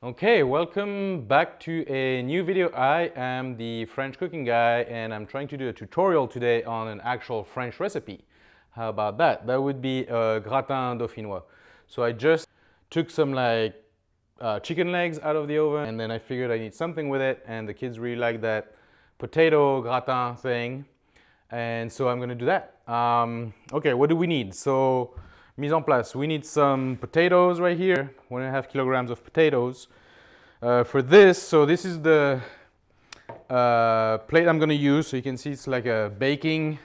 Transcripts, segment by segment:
Okay, welcome back to a new video. I am the French cooking guy and I'm trying to do a tutorial today on an actual French recipe. How about that? That would be a gratin Dauphinois. So I just took some chicken legs out of the oven and then I figured I need something with it, and the kids really like that potato gratin thing. And so I'm gonna do that. Okay, what do we need? So mise en place, we need some potatoes right here, 1.5 kilograms of potatoes. For this, so this is the plate I'm going to use. So you can see it's like a baking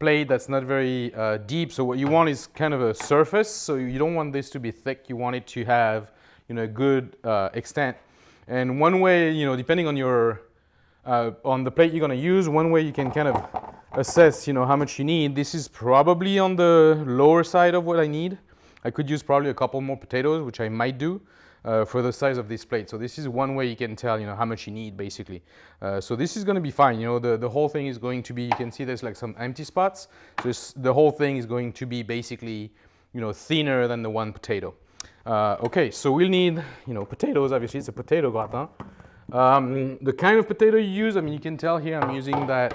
plate that's not very deep. So what you want is kind of a surface. So you don't want this to be thick. You want it to have, a good extent. And one way, depending on your on the plate you're going to use, one way you can kind of assess, how much you need. This is probably on the lower side of what I need. I could use probably a couple more potatoes, which I might do for the size of this plate. So this is one way you can tell, how much you need basically. So this is going to be fine. The whole thing is going to be, you can see there's like some empty spots. So the whole thing is going to be basically, thinner than the one potato. Okay, so we'll need, potatoes. Obviously, it's a potato gratin. The kind of potato you use, you can tell here I'm using that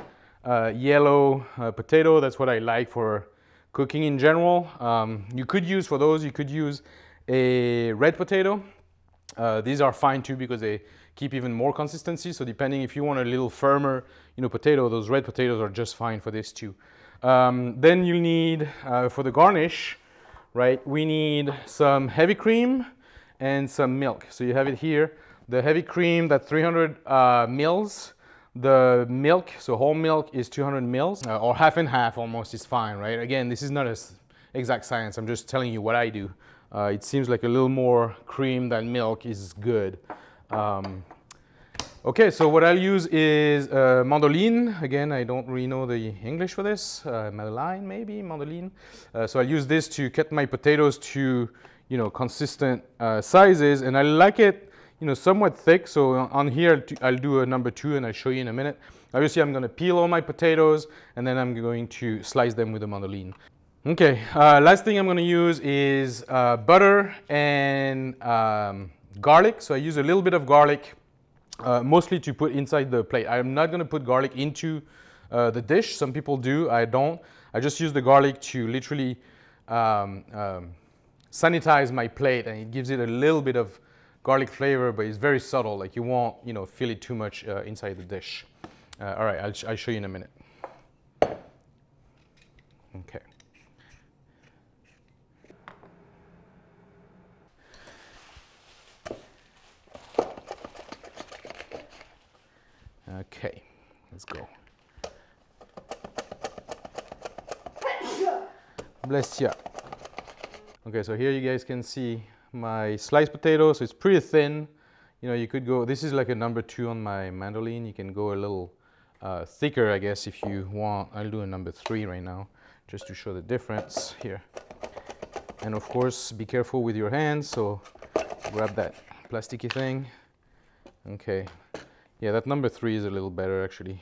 yellow potato. That's what I like for cooking in general. You could use a red potato. These are fine too because they keep even more consistency. So depending if you want a little firmer, potato, those red potatoes are just fine for this too. Then you'll need for the garnish, right? We need some heavy cream and some milk. So you have it here. The heavy cream, that's 300 mils. The milk, so whole milk, is 200 mils, or half and half almost is fine, right? Again, this is not an exact science. I'm just telling you what I do. It seems like a little more cream than milk is good. Okay, so what I'll use is mandoline. Again, I don't really know the English for this. Madeline, maybe, mandoline. So I'll use this to cut my potatoes to, consistent sizes, and I like it somewhat thick. So on here, I'll do a number 2 and I'll show you in a minute. Obviously, I'm going to peel all my potatoes and then I'm going to slice them with a mandoline. Okay, last thing I'm going to use is butter and garlic. So I use a little bit of garlic, mostly to put inside the plate. I'm not going to put garlic into the dish. Some people do, I don't. I just use the garlic to literally sanitize my plate, and it gives it a little bit of garlic flavor, but it's very subtle. Like you won't, feel it too much inside the dish. All right, I'll show you in a minute. Okay. Okay, let's go. Bless ya. Okay, so here you guys can see my sliced potato. So it's pretty thin. You could go, this is like a number 2 on my mandoline. You can go a little thicker, I guess, if you want. I'll do a number 3 right now, just to show the difference here. And of course, be careful with your hands. So grab that plasticky thing. Okay. Yeah, that number 3 is a little better actually.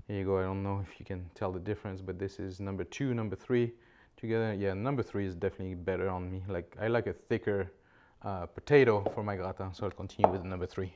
Here you go. I don't know if you can tell the difference, but this is number 2, number 3 together. Yeah, number 3 is definitely better on me. Like I like a thicker potato for my gratin, so I'll continue with number 3.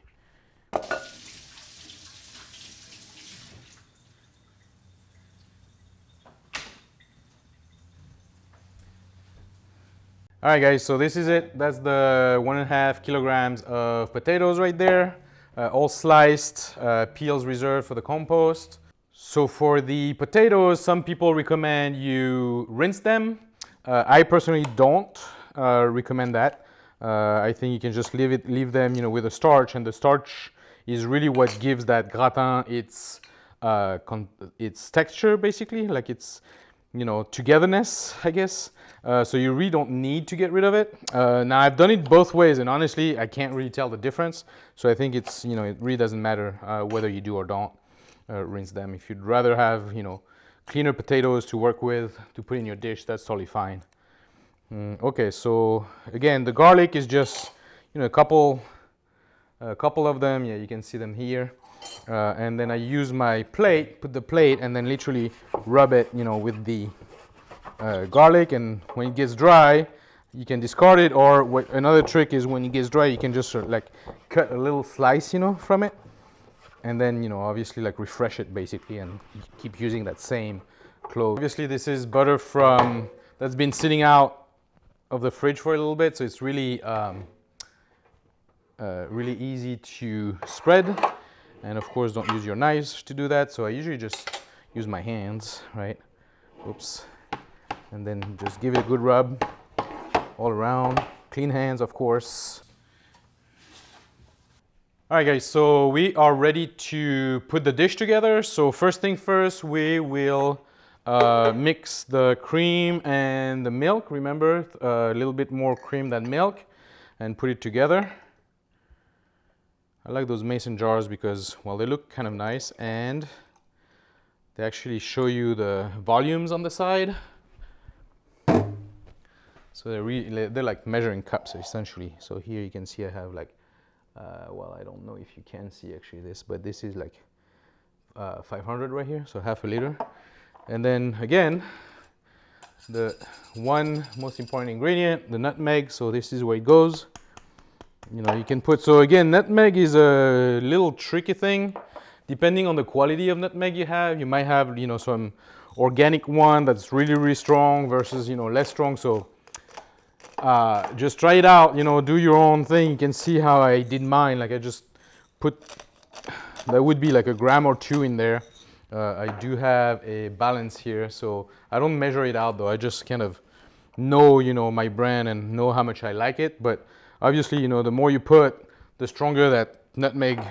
All right, guys, so this is it. That's the 1.5 kilograms of potatoes right there, all sliced, peels reserved for the compost. So for the potatoes, some people recommend you rinse them. I personally don't recommend that. I think you can just leave them, with a starch, and the starch is really what gives that gratin its texture, basically, like its, togetherness, I guess. So you really don't need to get rid of it. Now I've done it both ways, and honestly, I can't really tell the difference. So I think it's, it really doesn't matter whether you do or don't rinse them. If you'd rather have, cleaner potatoes to work with, to put in your dish, that's totally fine. Okay, so again, the garlic is just, a couple of them. Yeah, you can see them here. And then I use my plate, put the plate, and then literally rub it, with the garlic. And when it gets dry, you can discard it, or another trick is when it gets dry, you can just sort of like cut a little slice, you know, from it, and then, you know, obviously like refresh it basically, and keep using that same clove. Obviously, this is butter from that's been sitting out of the fridge for a little bit, so it's really really easy to spread. And of course, don't use your knives to do that. So I usually just use my hands, right? Oops. And then just give it a good rub all around. Clean hands, of course. All right, guys, so we are ready to put the dish together. So first thing first, we will mix the cream and the milk. Remember, a little bit more cream than milk, and put it together. I like those mason jars because, well, they look kind of nice, and they actually show you the volumes on the side. So they're like measuring cups essentially. So here you can see I have like, well, I don't know if you can see actually this, but this is like 500 right here, so half a liter. And then again, the one most important ingredient, the nutmeg. So this is where it goes. You know, you can put, so again, nutmeg is a little tricky thing. Depending on the quality of nutmeg you have, you might have, you know, some organic one that's really, really strong versus, you know, less strong. So just try it out, you know, do your own thing. You can see how I did mine. Like I just put, there would be like a gram or two in there. I do have a balance here, so I don't measure it out though. I just kind of know, you know, my brand and know how much I like it. But obviously, you know, the more you put, the stronger that nutmeg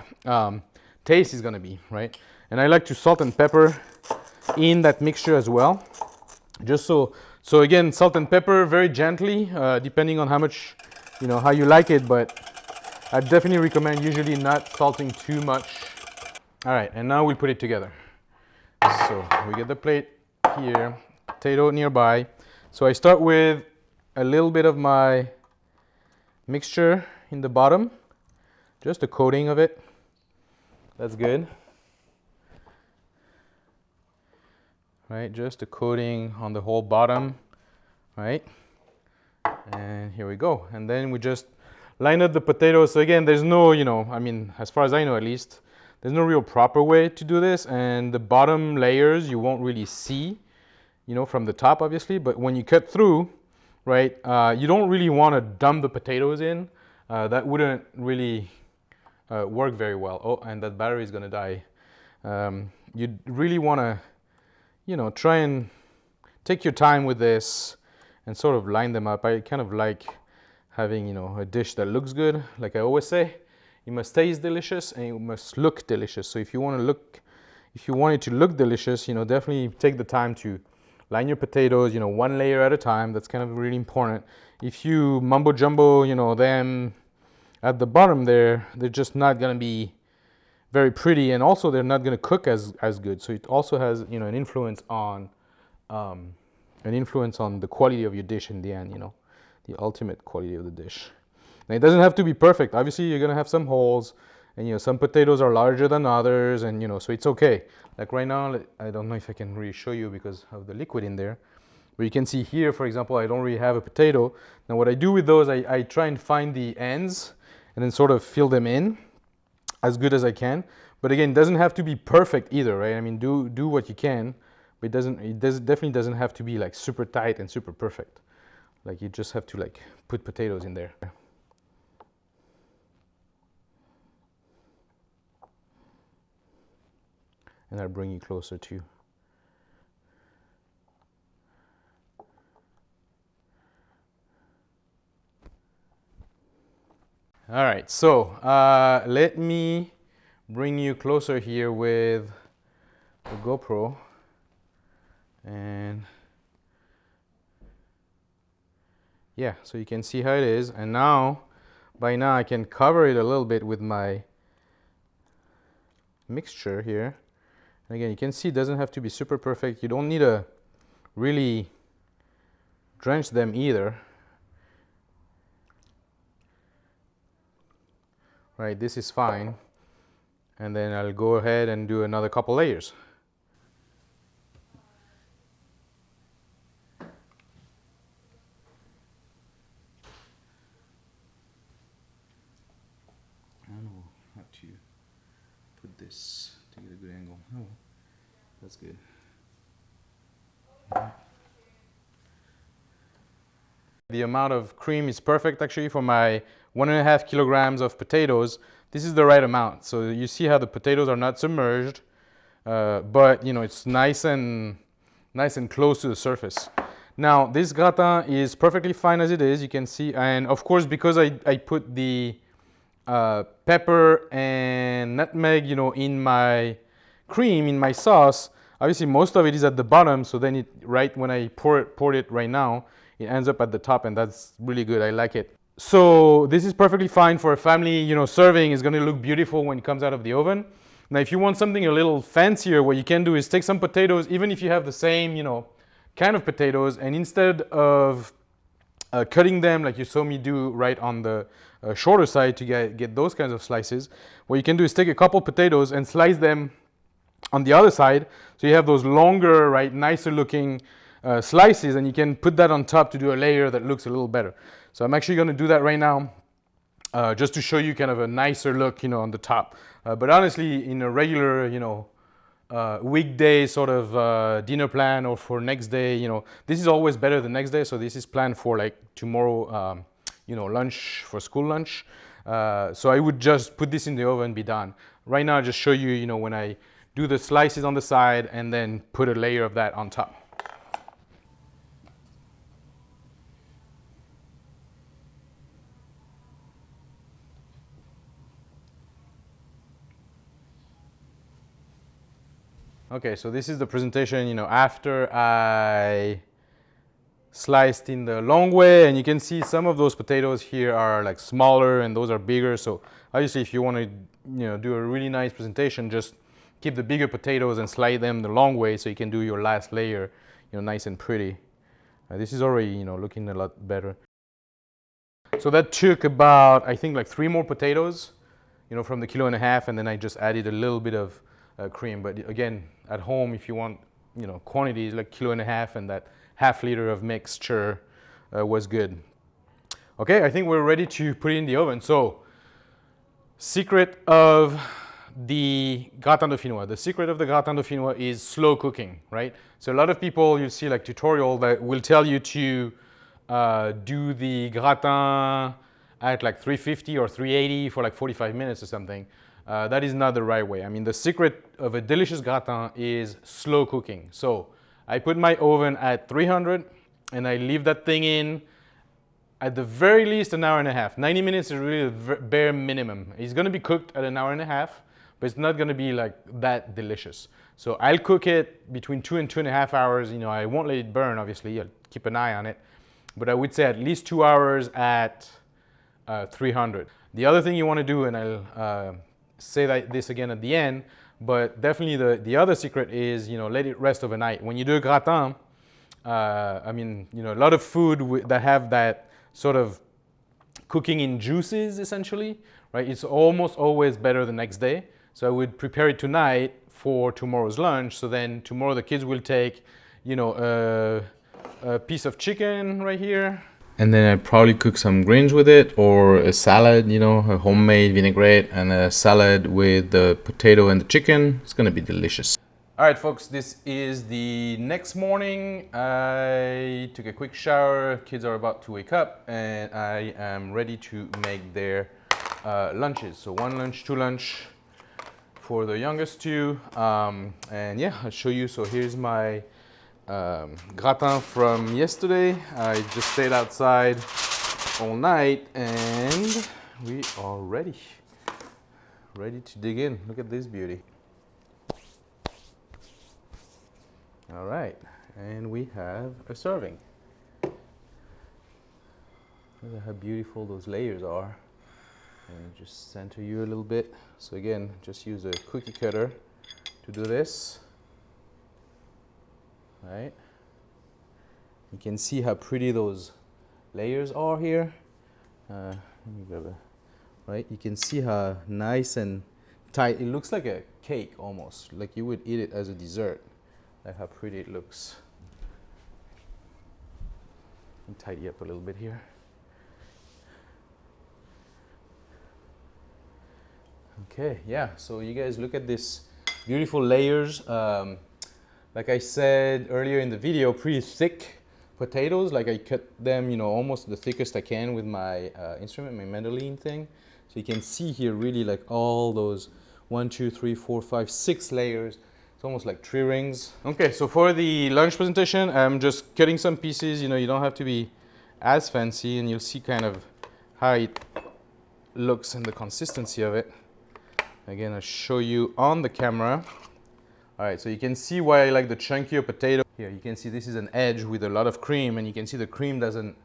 taste is gonna be, right? And I like to salt and pepper in that mixture as well. Just so again, salt and pepper very gently, depending on how much, you know, how you like it, but I definitely recommend usually not salting too much. All right, and now we'll put it together. So we get the plate here, potato nearby. So I start with a little bit of my mixture in the bottom, just a coating of it. That's good. Right, just a coating on the whole bottom, right? And here we go. And then we just line up the potatoes. So again, there's no, you know, I mean, as far as I know at least, there's no real proper way to do this. And the bottom layers you won't really see, you know, from the top obviously, but when you cut through, right, you don't really want to dump the potatoes in. That wouldn't really work very well. Oh, and that battery is gonna die. You really want to, you know, try and take your time with this and sort of line them up. I kind of like having, you know, a dish that looks good. Like I always say, it must taste delicious and it must look delicious. So if you want it to look delicious, you know, definitely take the time to line your potatoes, you know, one layer at a time. That's kind of really important. If you mumbo jumbo, you know, them at the bottom there, they're just not gonna be very pretty, and also they're not gonna cook as good. So it also has, you know, an influence on the quality of your dish in the end, you know, the ultimate quality of the dish. Now it doesn't have to be perfect. Obviously, you're gonna have some holes, and you know, some potatoes are larger than others, and you know, so it's okay. Like right now, I don't know if I can really show you because of the liquid in there, but you can see here, for example, I don't really have a potato. Now what I do with those, I try and find the ends and then sort of fill them in as good as I can. But again, it doesn't have to be perfect either, right? I mean, do what you can, but it definitely doesn't have to be like super tight and super perfect. Like you just have to like put potatoes in there. And I'll bring you closer too. All right, so let me bring you closer here with the GoPro, and yeah, so you can see how it is. And now, by now I can cover it a little bit with my mixture here. And again, you can see it doesn't have to be super perfect. You don't need to really drench them either. Right, this is fine. And then I'll go ahead and do another couple layers. to put this to get a good angle. Oh, that's good. The amount of cream is perfect actually for my 1.5 kilograms of potatoes. This is the right amount. So you see how the potatoes are not submerged, but you know it's nice and close to the surface. Now this gratin is perfectly fine as it is. You can see, and of course because I put the pepper and nutmeg, you know, in my cream, in my sauce. Obviously, most of it is at the bottom, so then right when I poured it right now, it ends up at the top, and that's really good. I like it. So this is perfectly fine for a family, you know, serving. It's going to look beautiful when it comes out of the oven. Now, if you want something a little fancier, what you can do is take some potatoes, even if you have the same, you know, kind of potatoes, and instead of cutting them like you saw me do right on the shorter side to get those kinds of slices, what you can do is take a couple potatoes and slice them on the other side, so you have those longer, right, nicer looking slices, and you can put that on top to do a layer that looks a little better. So I'm actually going to do that right now, just to show you kind of a nicer look, you know, on the top. But honestly, in a regular, you know, weekday sort of dinner plan, or for next day, you know, this is always better the next day. So this is planned for like tomorrow, you know, lunch, for school lunch. So I would just put this in the oven and be done. Right now, I just show you, you know, when I do the slices on the side and then put a layer of that on top. Okay, so this is the presentation, you know, after I sliced in the long way, and you can see some of those potatoes here are like smaller and those are bigger. So obviously if you want to, you know, do a really nice presentation, just keep the bigger potatoes and slide them the long way so you can do your last layer, you know, nice and pretty. This is already, you know, looking a lot better. So that took about, I think, like 3 more potatoes, you know, from the 1.5 kilograms, and then I just added a little bit of cream. But again, at home, if you want, you know, quantities like 1.5 kilograms, and that ½ liter of mixture was good. Okay, I think we're ready to put it in the oven. So, secret of the gratin dauphinois. The secret of the gratin dauphinois is slow cooking, right? So a lot of people, you see like tutorial that will tell you to do the gratin at like 350 or 380 for like 45 minutes or something. That is not the right way. I mean, the secret of a delicious gratin is slow cooking. So I put my oven at 300 and I leave that thing in at the very least an hour and a half. 90 minutes is really the bare minimum. It's going to be cooked at an hour and a half, but it's not going to be like that delicious. So I'll cook it between 2 and 2.5 hours. You know, I won't let it burn, obviously. I'll keep an eye on it. But I would say at least 2 hours at 300. The other thing you want to do, and I'll say this again at the end, but definitely the other secret is, you know, let it rest overnight. When you do a gratin, I mean, you know, a lot of food that have that sort of cooking in juices, essentially, right? It's almost always better the next day. So I would prepare it tonight for tomorrow's lunch. So then tomorrow the kids will take, you know, a piece of chicken right here. And then I'd probably cook some greens with it, or a salad, you know, a homemade vinaigrette and a salad with the potato and the chicken. It's gonna be delicious. All right, folks, this is the next morning. I took a quick shower. Kids are about to wake up, and I am ready to make their lunches. So 1 lunch, 2 lunch for the youngest 2. And yeah, I'll show you. So here's my gratin from yesterday. I just stayed outside all night, and we are ready to dig in. Look at this beauty. All right, and we have a serving. Look at how beautiful those layers are. And just center you a little bit. So again, just use a cookie cutter to do this. All right. You can see how pretty those layers are here. Let me grab a, right? You can see how nice and tight. It looks like a cake almost, like you would eat it as a dessert. Like how pretty it looks. Let me tidy up a little bit here. Okay, yeah, so you guys look at this beautiful layers. Like I said earlier in the video, pretty thick potatoes. Like I cut them, you know, almost the thickest I can with my instrument, my mandolin thing. So you can see here really like all those 1, 2, 3, 4, 5, 6 layers. It's almost like 3 rings. Okay, so for the lunch presentation, I'm just cutting some pieces. You know, you don't have to be as fancy, and you'll see kind of how it looks and the consistency of it. Again, I'll show you on the camera. All right, so you can see why I like the chunkier potato. Here, you can see this is an edge with a lot of cream, and you can see the cream doesn't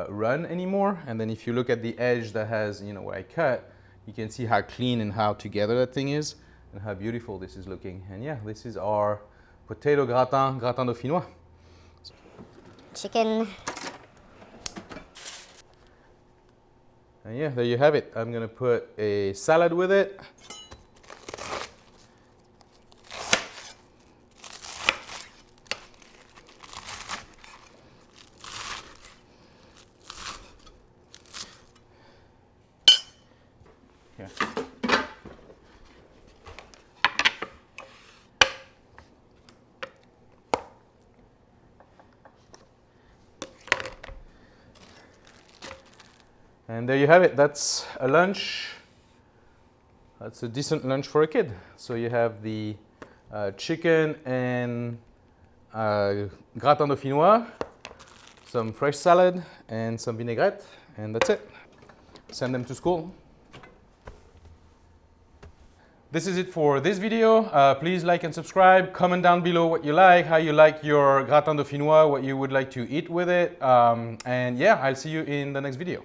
run anymore. And then if you look at the edge that has, you know, what I cut, you can see how clean and how together that thing is, and how beautiful this is looking. And yeah, this is our potato gratin Dauphinois. Chicken. And yeah, there you have it. I'm gonna put a salad with it. Yeah. And there you have it. That's a lunch. That's a decent lunch for a kid. So you have the chicken and gratin dauphinois, some fresh salad, and some vinaigrette, and that's it. Send them to school. This is it for this video. Please like and subscribe. Comment down below what you like, how you like your gratin dauphinois, what you would like to eat with it. And yeah, I'll see you in the next video.